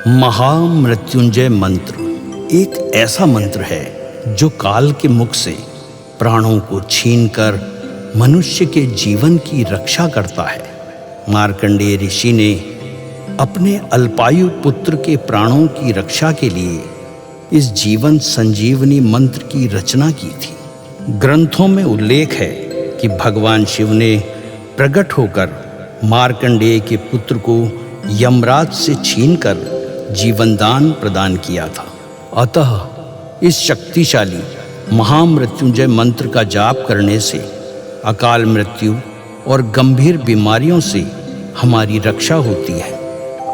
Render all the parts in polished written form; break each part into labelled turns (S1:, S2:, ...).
S1: महामृत्युंजय मंत्र एक ऐसा मंत्र है जो काल के मुख से प्राणों को छीनकर मनुष्य के जीवन की रक्षा करता है। मार्कंडेय ऋषि ने अपने अल्पायु पुत्र के प्राणों की रक्षा के लिए इस जीवन संजीवनी मंत्र की रचना की थी। ग्रंथों में उल्लेख है कि भगवान शिव ने प्रकट होकर मार्कंडेय के पुत्र को यमराज से छीनकर जीवनदान प्रदान किया था। अतः इस शक्तिशाली महामृत्युंजय मंत्र का जाप करने से अकाल मृत्यु और गंभीर बीमारियों से हमारी रक्षा होती है।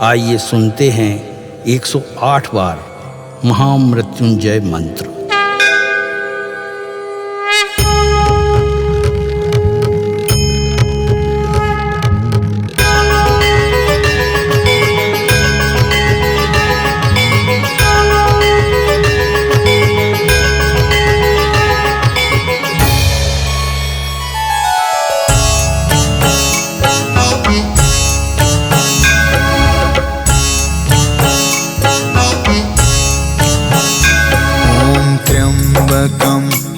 S1: आइए सुनते हैं 108 बार महामृत्युंजय मंत्र।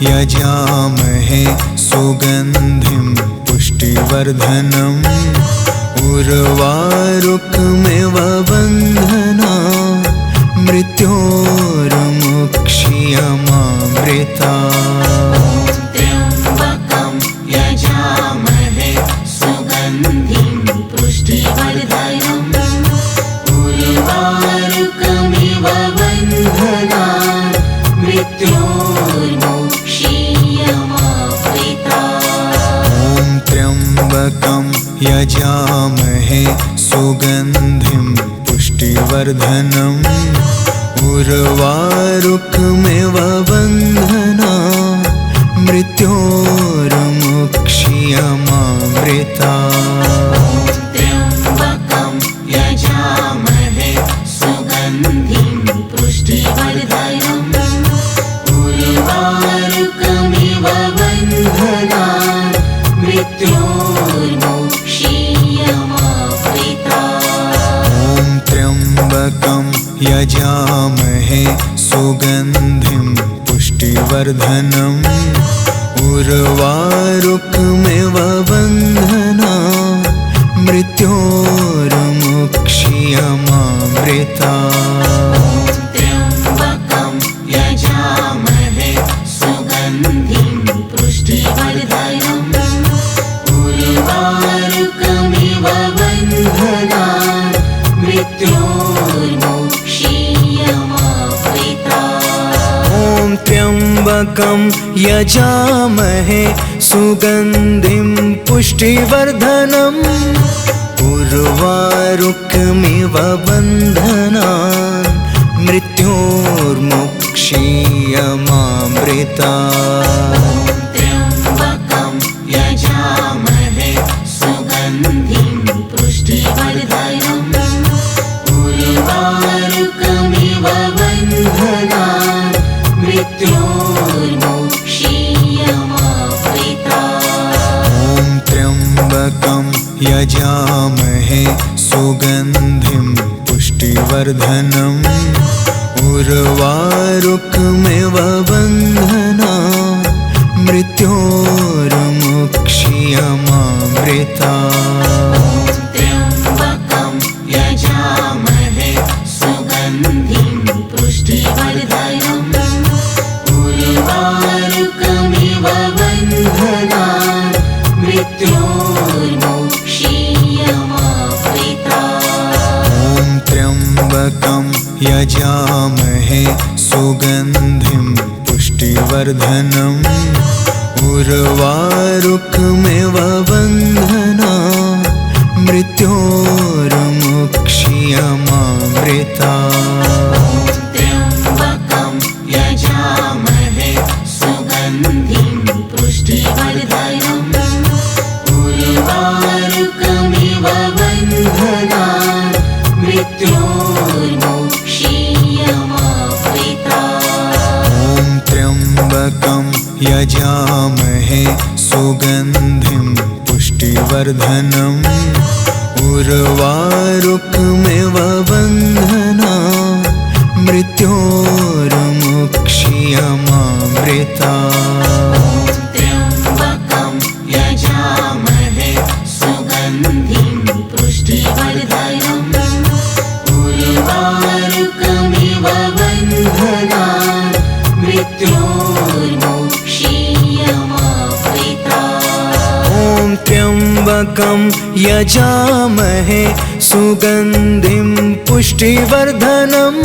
S2: यजामहे सुगंधिं पुष्टिवर्धनम् उर्वारुकमिव बन्धना मृत्योर्मुक्षीयमामृता।
S3: त्र्यम्बकं यजामहे सुगन्धिं पुष्टिवर्धनम् उर्वारुकमिव बन्धना
S2: त्र्यम्बकं यजामहे सुगन्धिं पुष्टिवर्धनम् उर्वारुकमिव बन्धना मृत्योर्मुक्षीयमामृता।
S3: त्र्यम्बकं यजामहे सुगन्धिं पुष्टिवर्धनम् उर्वारुकमिव बन्धना मृत्योर्मुक्षीयमामृता।
S2: त्र्यम्बकं यजामहे सुगन्धिं पुष्टिवर्धनम् उर्वारुकमिव बन्धना मृत्योर्मुक्षीयमामृता।
S3: त्र्यम्बकं यजामहे सुगन्धिं पुष्टिवर्धनम् उर्वारुकमिव बन्धना मृत्योर्मुक्षीयमामृता।
S2: त्र्यम्बकं यजामहे सुगन्धिं पुष्टिवर्धनम् उर्वारुकमिव बन्धना मृत्योर्मुक्षीयमामृता।
S3: त्र्यम्बकं यजामहे सुगन्धिं पुष्टिवर्धनम् उर्वारुकमिव बन्धना मृत्योर्मुक्षीयमामृता।
S2: त्र्यम्बकं यजामहे सुगन्धिं पुष्टिवर्धनम् उर्वारुकमिव बन्धना मृत्योर्मुक्षीयमामृता।
S3: त्र्यम्बकं यजामहे सुगन्धिं पुष्टिवर्धनम् उर्वारुकमिव बन्धना मृत्योर्मुक्षीयमामृता।
S2: त्र्यम्बकं यजामहे सुगन्धिं पुष्टिवर्धनम् उर्वारुकमिव बन्धना मृत्योर्मुक्षीयमामृता।
S3: त्र्यम्बकं यजामहे सुगन्धिं पुष्टिवर्धनम् उर्वारुकमिव बन्धना मृत्योर्मुक्षीयमामृता।
S2: त्र्यम्बकं यजामहे सुगन्धिं पुष्टिवर्धनम् उर्वारुकमिव बन्धना मृत्योर्मुक्षीयमामृता
S3: त्र्यम्बकं यजामहे सुगन्धिं पुष्टिवर्धनम् उर्वारुकमिव बन्धनान् मृत्योर्मुक्षीयमामृता
S2: ॐ त्र्यम्बकं यजामहे सुगन्धिं पुष्टिवर्धनम्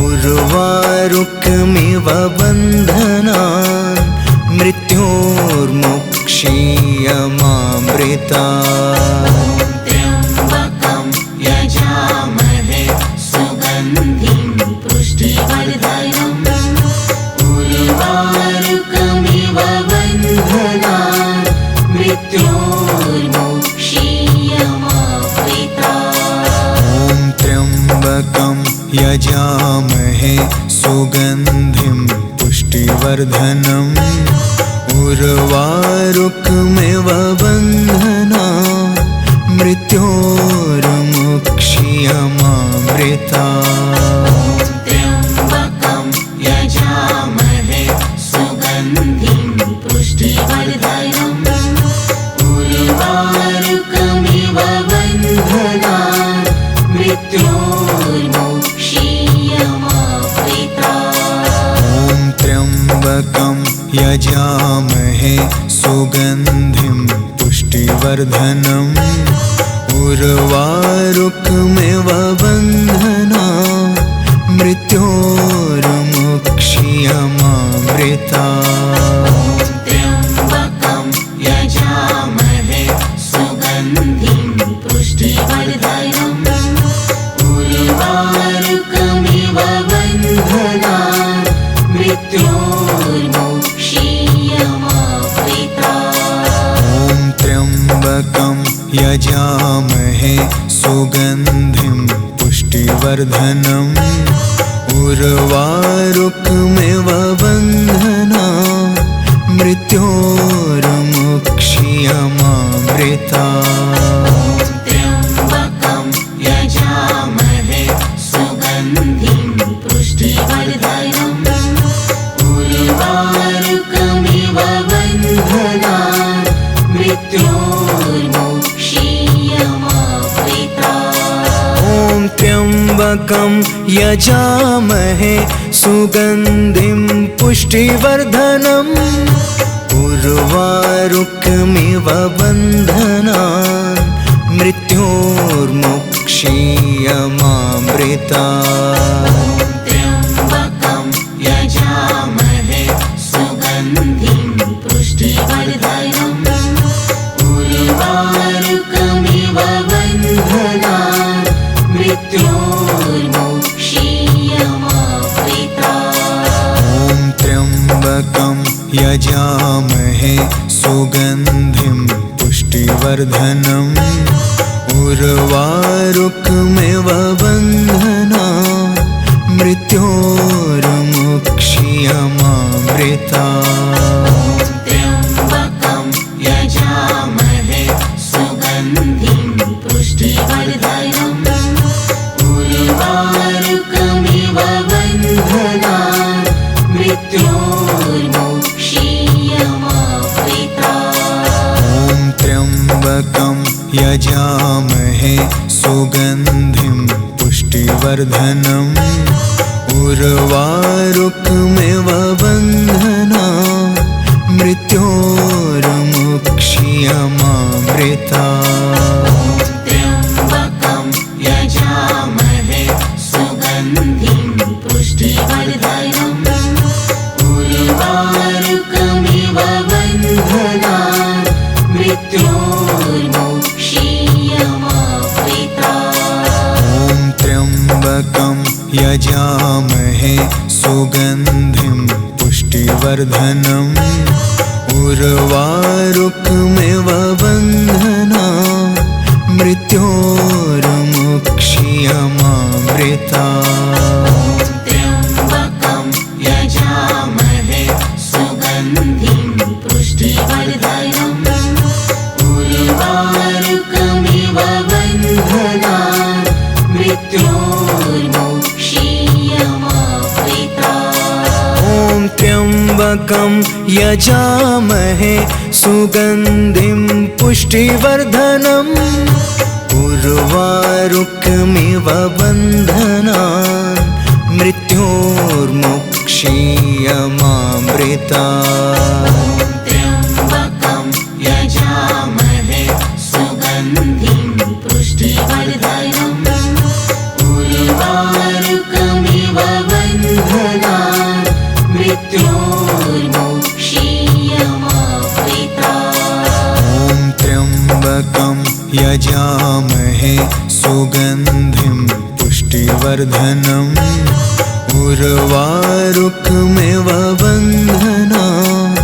S2: उर्वारुकमिव बन्धनान् मृत्योर्मुक्षीयमामृता
S3: त्र्यम्बकं यजामहे सुगन्धिं पुष्टिवर्धनम् उर्वारुकमिव बन्धनान् मृत्योर्मुक्षीयमामृता
S2: ॐ त्र्यम्बकं यजामहे सुगन्धिं पुष्टिवर्धनम् उर्वारुकमिव बन्धनान् मृत्योर्मुक्षीयमामृता
S3: त्र्यम्बकं यजामहे सुगन्धिं पुष्टिवर्धनम् उर्वारुकमिव बन्धनान् मृत्योर्मुक्षीयमामृता
S2: ॐ त्र्यम्बकं यजामहे सुगन्धिं पुष्टिवर्धनम् उर्वारुकमिव बन्धनान् मृत्योर्मुक्षीयमामृता
S3: त्र्यम्बकं यजामहे सुगन्धिं पुष्टिवर्धनम् उर्वारुकमिव बन्धनान् मृत्योर्मुक्षीयमामृता
S2: ॐ त्र्यम्बकं यजामहे सुगन्धिं पुष्टिवर्धनम् उर्वारुकमिव बन्धनान् मृत्योर्मुक्षीयमामृता
S3: त्र्यम्बकं यजामहे सुगन्धिं पुष्टिवर्धनम् उर्वारुकमिव बन्धनान् मृत्योर्मुक्षीयमामृता
S2: ॐ त्र्यम्बकं यजामहे सुगन्धिं पुष्टिवर्धनम् उर्वारुकमिव बन्धनान् मृत्योर्मुक्षीयमामृता
S3: त्र्यम्बकं यजामहे सुगन्धिं पुष्टिवर्धनम् उर्वारुकमिव बन्धनान् मृत्योर्मुक्षीयमामृता
S2: ॐ त्र्यम्बकं यजामहे सुगन्धिं पुष्टिवर्धनम् उर्वारुकमिव बन्धनान् मृत्योर्मुक्षीयमामृता
S3: त्र्यम्बकं यजामहे सुगन्धिं पुष्टिवर्धनम् उर्वारुकमिव बन्धनान् मृत्योर्मुक्षीयमामृता
S2: ॐ त्र्यम्बकं यजामहे सुगन्धिं पुष्टिवर्धनम् उर्वारुकमिव बन्धनान् मृत्योर्मुक्षीयमामृता
S3: त्र्यम्बकं यजामहे सुगन्धिं पुष्टिवर्धनम् उर्वारुकमिव बन्धनान् मृत्योर्मुक्षीयमामृता
S2: ॐ त्र्यम्बकं यजामहे सुगन्धिं पुष्टिवर्धनम् उर्वारुकमिव बन्धनान् मृत्योर्मुक्षीयमामृता
S3: त्र्यम्बकं यजामहे सुगन्धिं पुष्टिवर्धनम् उर्वारुकमिव
S2: त्र्यम्बकं यजामहे सुगन्धिं पुष्टिवर्धनम् उर्वारुकमिव बन्धनान् मृत्योर्मुक्षीयमामृतात्।
S3: त्र्यम्बकं यजामहे सुगन्धिं पुष्टिवर्धनम् उर्वारुकमिव बन्धनान् मृत्योर्मुक्षीयमामृतात्।
S2: ॐ त्र्यम्बकं यजामहे सुगन्धिं पुष्टिवर्धनम् उर्वारुकमिव बन्धनान्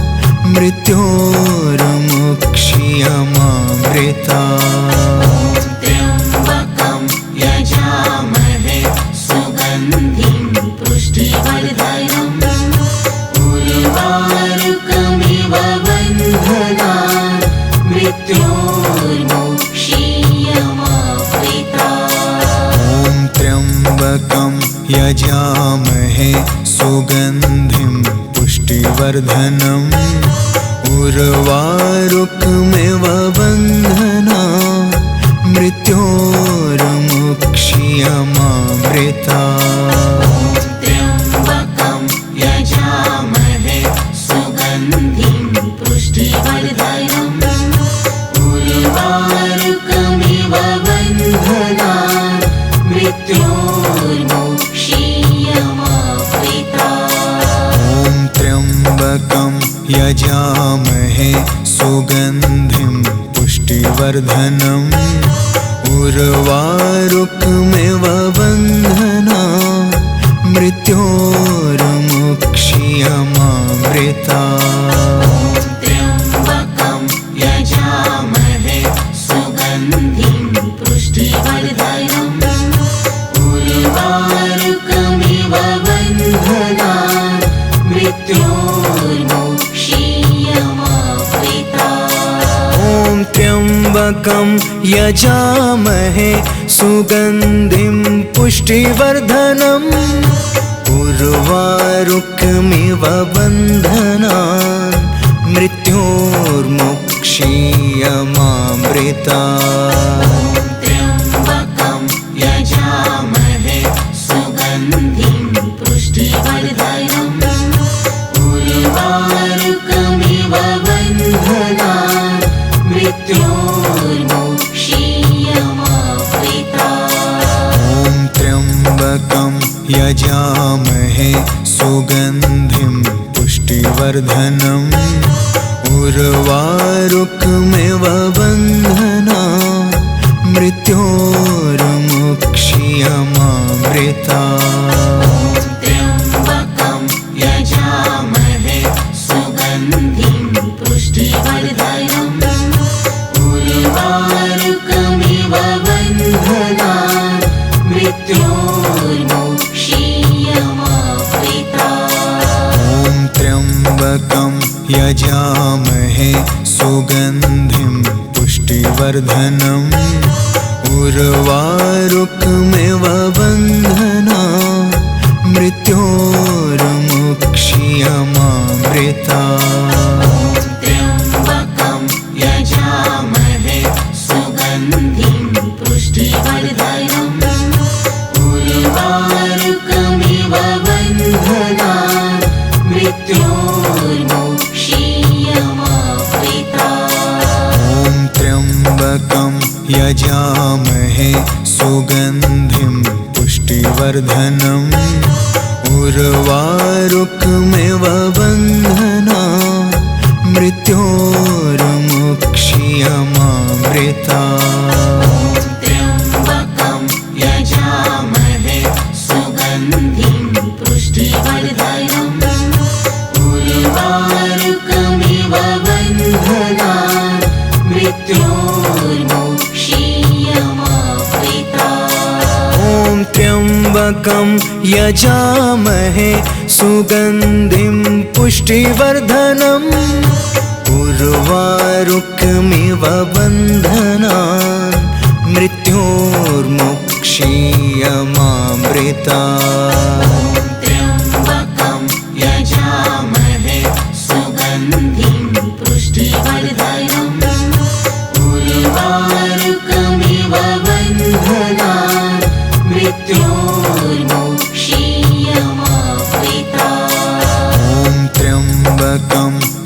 S2: मृत्योर्मुक्षीयमामृतात्।
S3: त्र्यम्बकं यजामहे सुगन्धिं पुष्टिवर्धनम् उर्वारुकमिव बन्धनान् मृत्योर्मुक्षीयमामृतात्।
S2: ॐ त्र्यम्बकं यजामहे सुगन्धिं पुष्टिवर्धनम् उर्वारुकमिव बन्धनान् मृत्योर्मुक्षीयमामृतात्।
S3: त्र्यम्बकं यजामहे सुगन्धिं पुष्टिवर्धनम् उर्वारुकमिव बन्धनान् मृत्योर्मुक्षीयमामृतात्।
S2: ॐ त्र्यम्बकं यजामहे सुगन्धिं पुष्टिवर्धनम् उर्वारुकमिव बन्धनान् मृत्योर्मुक्षीयमामृतात्।
S3: त्र्यम्बकं यजामहे सुगन्धिं पुष्टिवर्धनम् उर्वारुकमिव बन्धनान् मृत्योर्मुक्षीयमामृतात्।
S2: ॐ त्र्यम्बकं यजामहे सुगन्धिं पुष्टिवर्धनम् उर्वारुकमिव बन्धनान् मृत्योर्मुक्षीयमामृतात्।
S3: त्र्यम्बकं यजामहे सुगन्धिं पुष्टिवर्धनम् उर्वारुकमिव बन्धनान् मृत्योर्मुक्षीयमामृतात्।
S2: ॐ त्र्यम्बकं यजामहे सुगन्धिं पुष्टिवर्धनम् उर्वारुकमिव बन्धनान् मृत्योर्मुक्षीयमामृतात्।
S3: त्र्यम्बकं यजामहे सुगन्धिं पुष्टिवर्धनम् उर्वारुकमिव बन्धनान् मृत्योर्मुक्षीयमामृतात्।
S2: ॐ त्र्यम्बकं यजामहे सुगन्धिं पुष्टिवर्धनम् उर्वारुकमिव बन्धनान् मृत्योर्मुक्षीयमामृतात्।
S3: त्र्यम्बकं यजामहे सुगन्धिं पुष्टिवर्धनम् उर्वारुकमिव बन्धनान् मृत्योर्मुक्षीयमामृतात्।
S2: ॐ त्र्यम्बकं यजामहे सुगन्धिं पुष्टिवर्धनम् उर्वारुकमिव बन्धनान् मृत्योर्मुक्षीयमामृतात्।
S3: त्र्यम्बकं यजामहे सुगन्धिं पुष्टिवर्धनम् उर्वारुकमिव बन्धनान् मृत्योर्मुक्षीयमामृतात्।
S2: ॐ त्र्यम्बकं यजामहे सुगन्धिं पुष्टिवर्धनम् उर्वारुकमिव बन्धनान् मृत्योर्मुक्षीयमामृतात्।
S3: त्र्यम्बकं यजामहे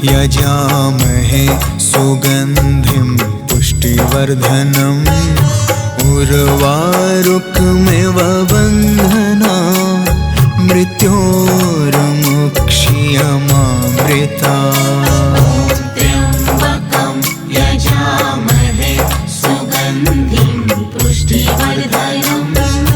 S2: यजामहे सुगन्धिं पुष्टिवर्धनम् उर्वारुकमिव बन्धनान् मृत्योर्मुक्ष्यमामृतात्।
S3: त्र्यम्बकं यजामहे सुगन्धिं पुष्टिवर्धनम्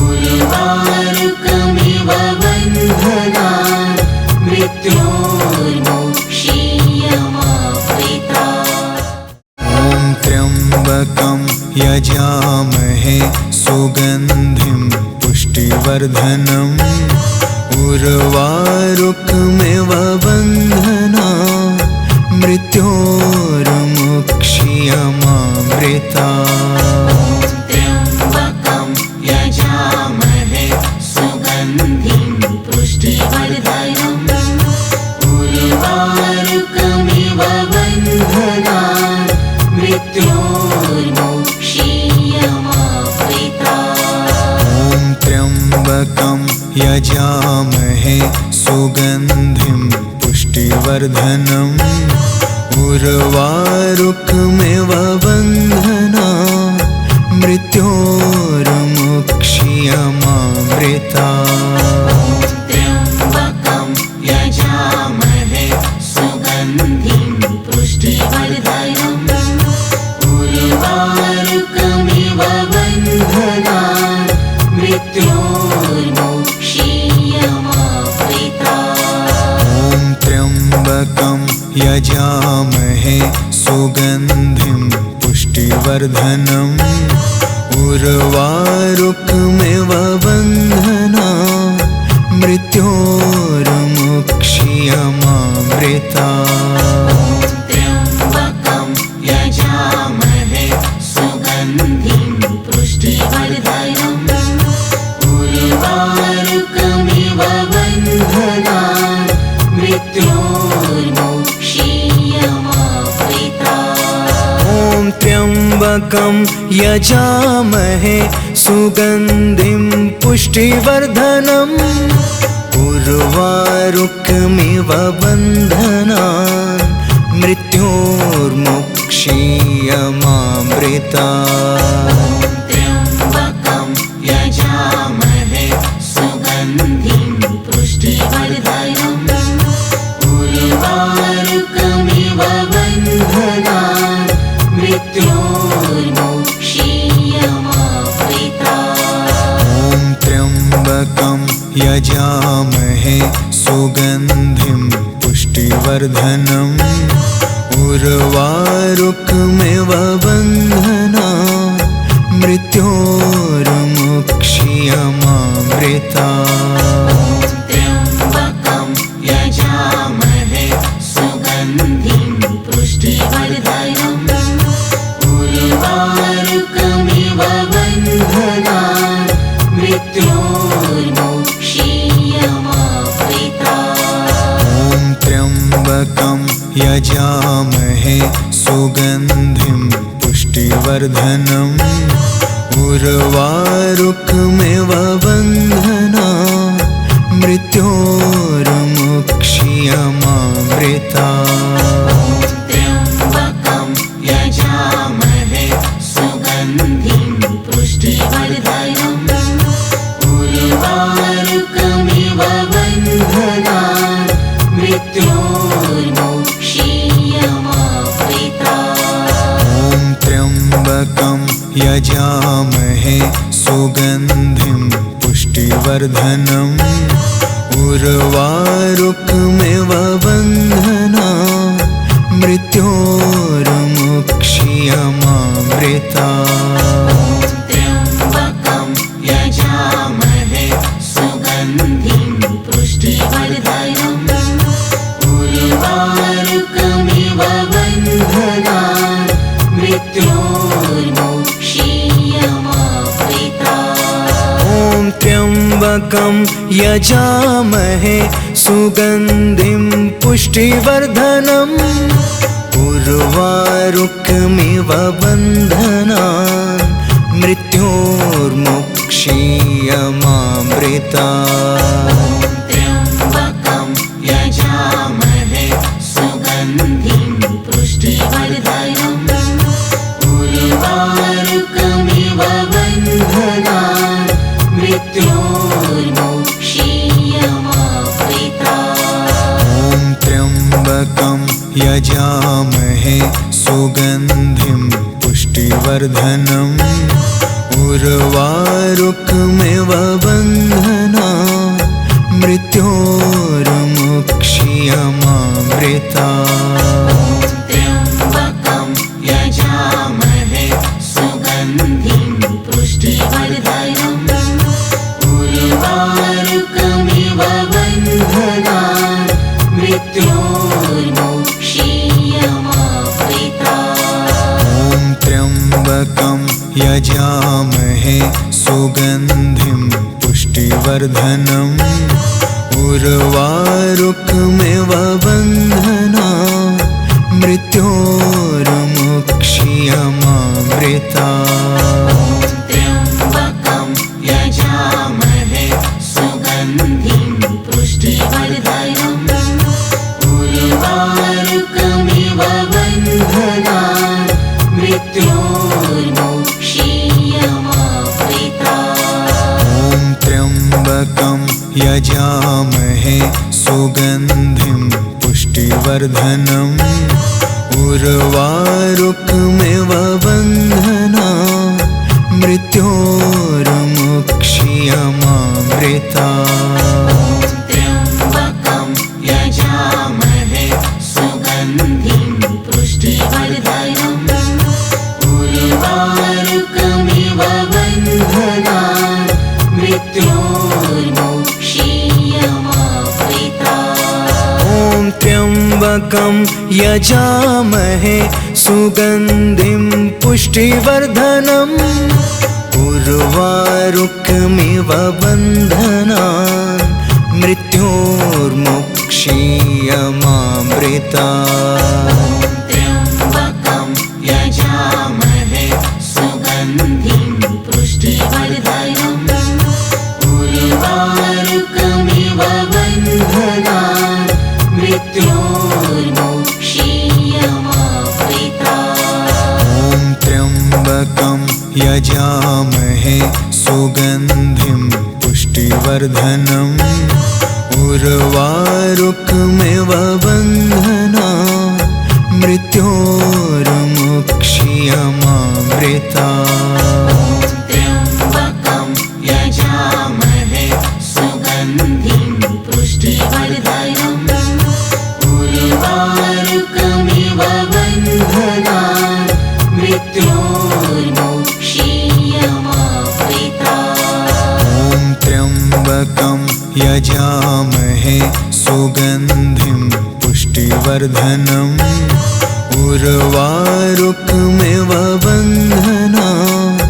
S3: उर्वारुकमिव बन्धनान् मृत्योर्मुक्ष्यमामृतात्।
S2: ॐ त्र्यम्बकं यजामहे सुगन्धिं पुष्टिवर्धनम् उर्वारुकमिव बन्धनान् मृत्योर्मुक्ष्यमामृतात्।
S3: त्र्यम्बकं यजामहे सुगन्धिं पुष्टिवर्धनम् उर्वारुकमिव बन्धनान् मृत्योर्मुक्ष्यमामृतात्।
S2: ॐ त्र्यम्बकं यजामहे सुगन्धिं पुष्टिवर्धनम् उर्वारुकमिव बन्धनान् मृत्योर्मुक्ष्यमामृतात्।
S3: त्र्यम्बकं यजामहे सुगन्धिं पुष्टिवर्धनम् उर्वारुकमिव बन्धनान् मृत्योर्मुक्ष्यमामृतात्।
S2: ॐ त्र्यम्बकं यजामहे सुगन्धिं पुष्टिवर्धनम् उर्वारुकमिव बन्धनान् मृत्योर्मुक्ष्यमामृतात्।
S3: त्र्यम्बकं यजामहे सुगन्धिं पुष्टिवर्धनम् उर्वारुकमिव बन्धनान् मृत्योर्मुक्ष्यमामृतात्।
S2: ॐ त्र्यम्बकं यजामहे सुगन्धिं पुष्टिवर्धनम् उर्वारुकमिव बन्धनान् मृत्योर्मुक्ष्यमामृतात्।
S3: त्र्यम्बकं यजामहे सुगन्धिं पुष्टिवर्धनम् उर्वारुकमिव बन्धनान् मृत्योर्मुक्ष्यमामृतात्।
S2: ॐ त्र्यम्बकं यजामहे सुगन्धिं पुष्टिवर्धनम् उर्वारुकमिव बन्धनान् मृत्योर्मुक्ष्यमामृतात्।
S3: त्र्यम्बकं यजामहे सुगन्धिं पुष्टिवर्धनम् उर्वारुकमिव बन्धनान् मृत्योर्मुक्ष्यमामृतात्।
S2: ॐ त्र्यम्बकं यजामहे सुगन्धिं पुष्टिवर्धनम् उर्वारुकमिव बन्धनान् मृत्योर्मुक्ष्यमामृतात्।
S3: त्र्यम्बकं यजामहे सुगन्धिं पुष्टिवर्धनम् उर्वारुकमिव बन्धनान् मृत्योर्मुक्ष्यमामृतात्।
S2: ॐ त्र्यम्बकं यजामहे सुगन्धिं पुष्टिवर्धनम् उर्वारुकमिव बन्धनान् मृत्योर्मुक्ष्यमामृतात्।
S3: त्र्यम्बकं यजामहे सुगन्धिं पुष्टिवर्धनम् उर्वारुकमिव बन्धनान् मृत्योर्मुक्ष्यमामृतात्।
S2: ॐ त्र्यम्बकं यजामहे सुगन्धिं पुष्टिवर्धनम् उर्वारुकमिव बन्धनान् मृत्योर्मुक्ष्यमामृतात्।
S3: त्र्यम्बकं यजामहे सुगन्धिं मृत्योर्मुक्षीयमामृता।
S2: ॐ त्र्यम्बकं यजामहे सुगन्धिं पुष्टिवर्धनम् उर्वारुकमिव बन्धनान् मृत्योर्मुक्षीयमामृता।
S3: त्र्यम्बकं यजामहे सुगन्धिं पुष्टिवर्धनम् उर्वारुकमिव बन्धनान् मृत्योर्मुक्षीयमामृता।
S2: ॐ त्र्यम्बकं यजामहे सुगन्धिं पुष्टिवर्धनम् उर्वारुकमिव बन्धनान् मृत्योर्मुक्षीयमामृता।
S3: त्र्यम्बकं यजामहे सुगन्धिं पुष्टिवर्धनम् उर्वारुकमिव बन्धनान् मृत्योर्मुक्षीयमामृता।
S2: ॐ त्र्यम्बकं यजामहे सुगन्धिं पुष्टिवर्धनम् उर्वारुकमिव बन्धनान् मृत्योर्मुक्षीयमामृता।
S3: त्र्यम्बकं यजामहे सुगन्धिं पुष्टिवर्धनम् उर्वारुकमिव बन्धनान् मृत्योर्मुक्षीयमामृता।
S2: ॐ त्र्यम्बकं यजामहे सुगन्धिं पुष्टिवर्धनम् उर्वारुकमिव बन्धनान् मृत्योर्मुक्षीयमामृता।
S3: त्र्यम्बकं यजामहे सुगन्धिं पुष्टिवर्धनम् उर्वारुकमिव बन्धनान् मृत्योर्मुक्षीयमामृता।
S2: ॐ त्र्यम्बकं यजामहे सुगन्धिं पुष्टिवर्धनम् उर्वारुकमिव बन्धनान् मृत्योर्मुक्षीयमामृता।
S3: त्र्यम्बकं यजामहे सुगन्धिं पुष्टिवर्धनम् उर्वारुकमिव बन्धनान् मृत्योर्मुक्षीयमामृता।
S2: ॐ त्र्यम्बकं यजामहे सुगन्धिं पुष्टिवर्धनम् उर्वारुकमिव बन्धनान्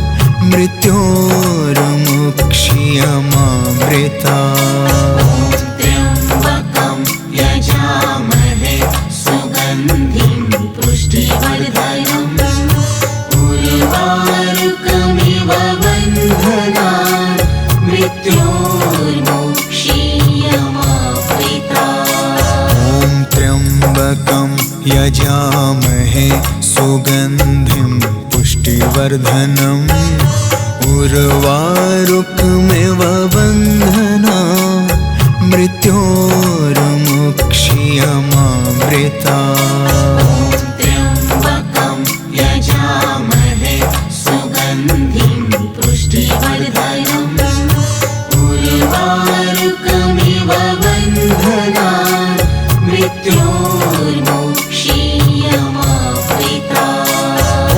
S2: मृत्योर्मुक्षीयमामृता।
S3: त्र्यम्बकं यजामहे सुगन्धिं पुष्टिवर्धनम् उर्वारुकमिव बन्धनान् मृत्योर्मुक्षीयमामृता।
S2: ॐ त्र्यम्बकं यजामहे सुगन्धिं पुष्टिवर्धनम् उर्वारुकमिव बन्धनान् मृत्योर्मुक्षीयमामृता।
S3: त्र्यम्बकं यजामहे सुगन्धिं पुष्टिवर्धनम् उर्वारुकमिव बन्धनान् मृत्योर्मुक्षीयमामृता।
S2: ॐ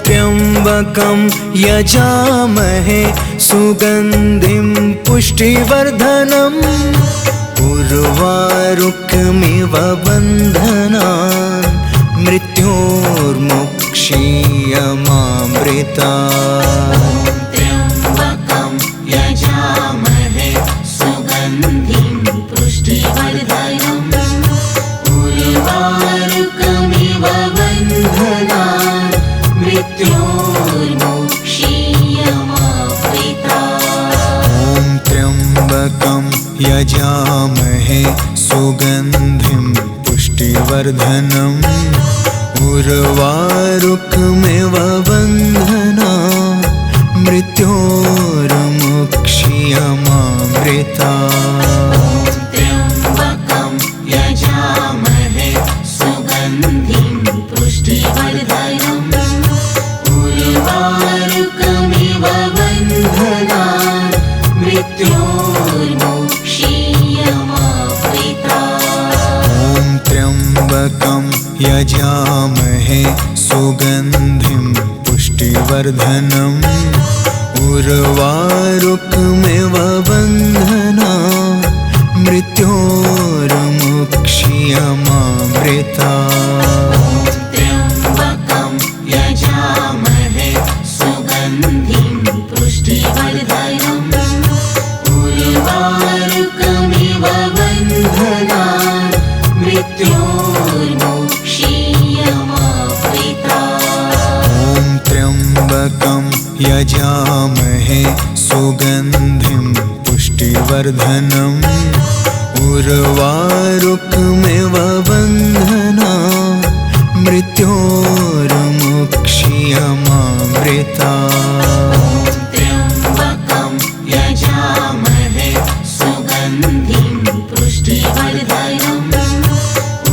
S2: त्र्यम्बकं यजामहे सुगन्धिं पुष्टिवर्धनम् उर्वारुकमिव बन्धनान् मृत्योर्मुक्षीयमामृता।
S3: त्र्यम्बकं यजामहे सुगन्धिं पुष्टिवर्धनम् उर्वारुकमिव बन्धनान् मृत्योर्मुक्षीयमामृता।
S2: ॐ त्र्यम्बकं यजामहे सुगन्धिं पुष्टिवर्धनम् उर्वारुकमिव बन्धनान् मृत्योर्मुक्षीयमामृता। पुष्टिवर्धनम् उर्वारुकमिव बन्धना मृत्योर्मुक्षीयमामृता
S3: त्र्यम्बकं यजामहे सुगन्धिं पुष्टिवर्धनम् उर्वारुकमिव बन्धनान् मृत्योर्मुक्षीयमामृता
S2: ॐ त्र्यम्बकं यजामहे सुगन्धिं पुष्टिवर्धनम् उर्वारुकमिव बन्धना मृत्योर्मुक्षीयमामृता
S3: त्र्यम्बकं यजामहे सुगन्धिं पुष्टिवर्धनम्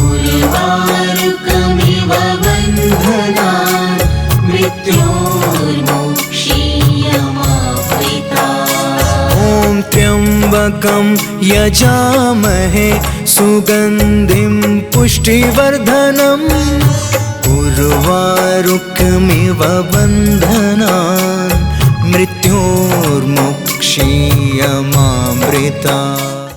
S3: उर्वारुकमिव बन्धनान् मृत्योर्मुक्षीयमामृता
S2: ॐ त्र्यम्बकं यजामहे सुगन्धिं पुष्टिवर्धनम् उर्वारुकमिव बन्धनान् मृत्योर्मुक्षीयमामृता।